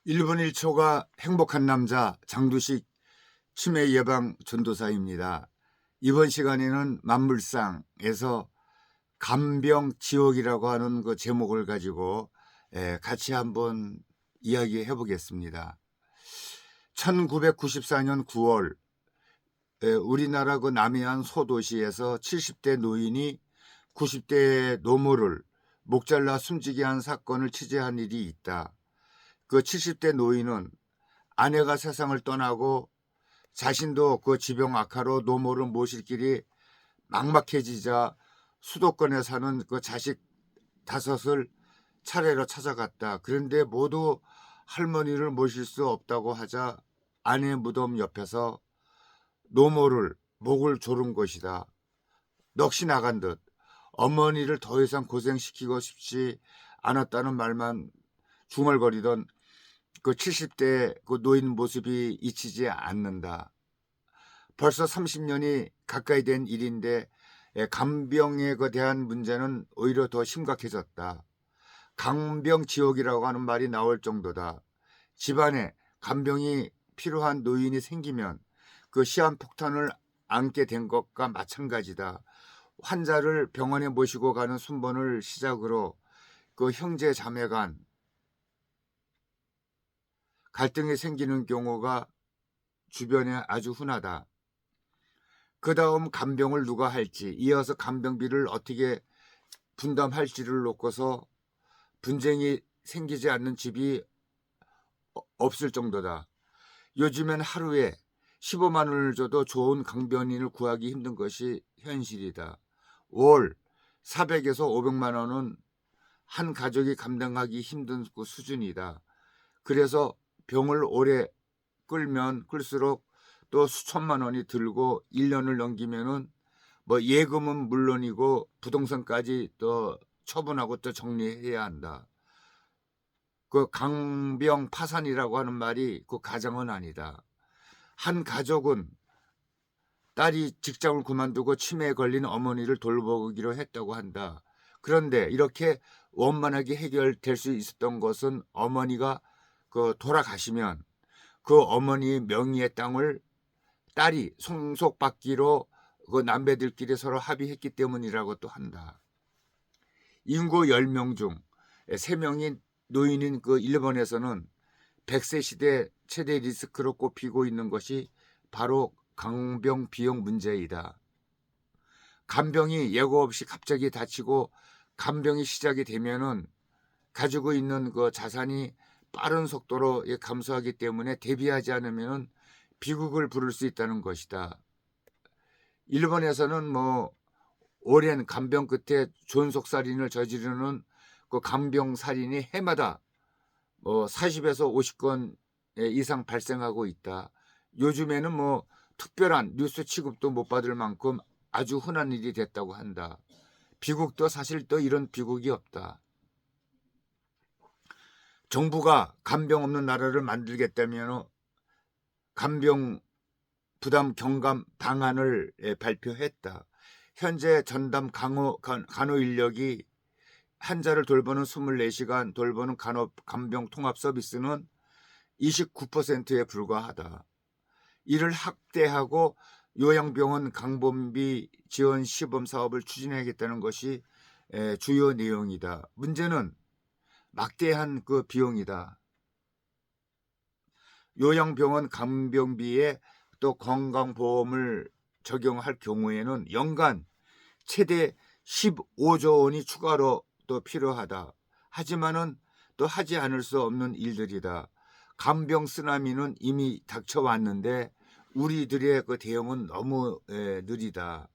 1분 1초가 행복한 남자 장두식 치매 예방 전도사입니다. 이번 시간에는 만물상에서 간병 지옥이라고 하는 그 제목을 가지고 같이 한번 이야기해 보겠습니다. 1994년 9월 우리나라 그 남해안 소도시에서 70대 노인이 90대 노모를 목 잘라 숨지게 한 사건을 취재한 일이 있다. 그 70대 노인은 아내가 세상을 떠나고 자신도 그 지병 악화로 노모를 모실 길이 막막해지자 수도권에 사는 그 자식 5을 차례로 찾아갔다. 그런데 모두 할머니를 모실 수 없다고 하자 아내 무덤 옆에서 노모를 목을 조른 것이다. 넋이 나간 듯 어머니를 더 이상 고생시키고 싶지 않았다는 말만 중얼거리던 그 70대 그 노인 모습이 잊히지 않는다. 벌써 30년이 가까이 된 일인데 간병에 대한 문제는 오히려 더 심각해졌다. 간병 지옥이라고 하는 말이 나올 정도다. 집안에 간병이 필요한 노인이 생기면 그 시한폭탄을 안게 된 것과 마찬가지다. 환자를 병원에 모시고 가는 순번을 시작으로 그 형제 자매 간 갈등이 생기는 경우가 주변에 아주 흔하다. 그 다음 간병을 누가 할지, 이어서 간병비를 어떻게 분담할지를 놓고서 분쟁이 생기지 않는 집이 없을 정도다. 요즘엔 하루에 15만 원을 줘도 좋은 간병인을 구하기 힘든 것이 현실이다. 월 400에서 500만 원은 한 가족이 감당하기 힘든 그 수준이다. 그래서 병을 오래 끌면 끌수록 또 수천만 원이 들고 1년을 넘기면은 뭐 예금은 물론이고 부동산까지 또 처분하고 또 정리해야 한다. 그 강병 파산이라고 하는 말이 그 가정은 아니다. 한 가족은 딸이 직장을 그만두고 치매에 걸린 어머니를 돌보기로 했다고 한다. 그런데 이렇게 원만하게 해결될 수 있었던 것은 어머니가 그 돌아가시면 그 어머니의 명의의 땅을 딸이 상속받기로 그 남배들끼리 서로 합의했기 때문이라고 또 한다. 인구 10명 중 3명이 노인인 그 일본에서는 100세 시대 최대 리스크로 꼽히고 있는 것이 바로 간병 비용 문제이다. 간병이 예고 없이 갑자기 다치고 간병이 시작이 되면은 가지고 있는 그 자산이 빠른 속도로 감소하기 때문에 대비하지 않으면 비극을 부를 수 있다는 것이다. 일본에서는 뭐 오랜 간병 끝에 존속살인을 저지르는 그 간병 살인이 해마다 뭐 40에서 50건 이상 발생하고 있다. 요즘에는 뭐 특별한 뉴스 취급도 못 받을 만큼 아주 흔한 일이 됐다고 한다. 비극도 사실 또 이런 비극이 없다. 정부가 간병 없는 나라를 만들겠다면 간병 부담 경감 방안을 발표했다. 현재 전담 간호 인력이 환자를 돌보는 24시간 돌보는 간병 통합 서비스는 29%에 불과하다. 이를 확대하고 요양병원 강범비 지원 시범 사업을 추진하겠다는 것이 주요 내용이다. 문제는 막대한 그 비용이다. 요양병원 간병비에 또 건강보험을 적용할 경우에는 연간 최대 15조 원이 추가로 또 필요하다. 하지만은 또 하지 않을 수 없는 일들이다. 간병 쓰나미는 이미 닥쳐왔는데 우리들의 그 대응은 너무 느리다라는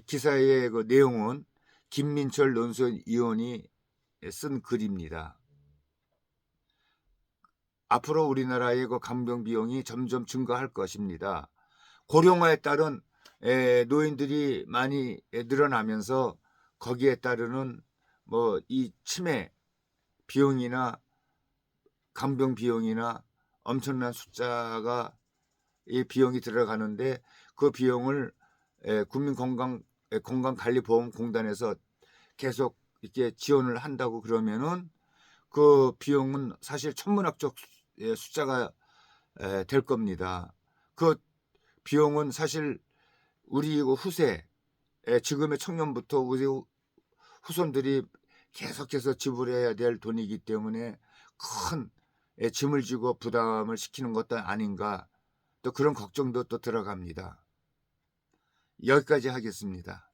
기사의 그 내용은 김민철 논설위원이 쓴 글입니다. 앞으로 우리나라의 그 간병 비용이 점점 증가할 것입니다. 고령화에 따른 노인들이 많이 늘어나면서 거기에 따르는 뭐 이 치매 비용이나 간병 비용이나 엄청난 숫자가 이 비용이 들어가는데 그 비용을 국민건강관리보험공단에서 계속 이렇게 지원을 한다고 그러면은 그 비용은 사실 천문학적 숫자가 될 겁니다. 그 비용은 사실 우리 후세 지금의 청년부터 우리 후손들이 계속해서 지불해야 될 돈이기 때문에 큰 짐을 지고 부담을 시키는 것도 아닌가, 또 그런 걱정도 또 들어갑니다. 여기까지 하겠습니다.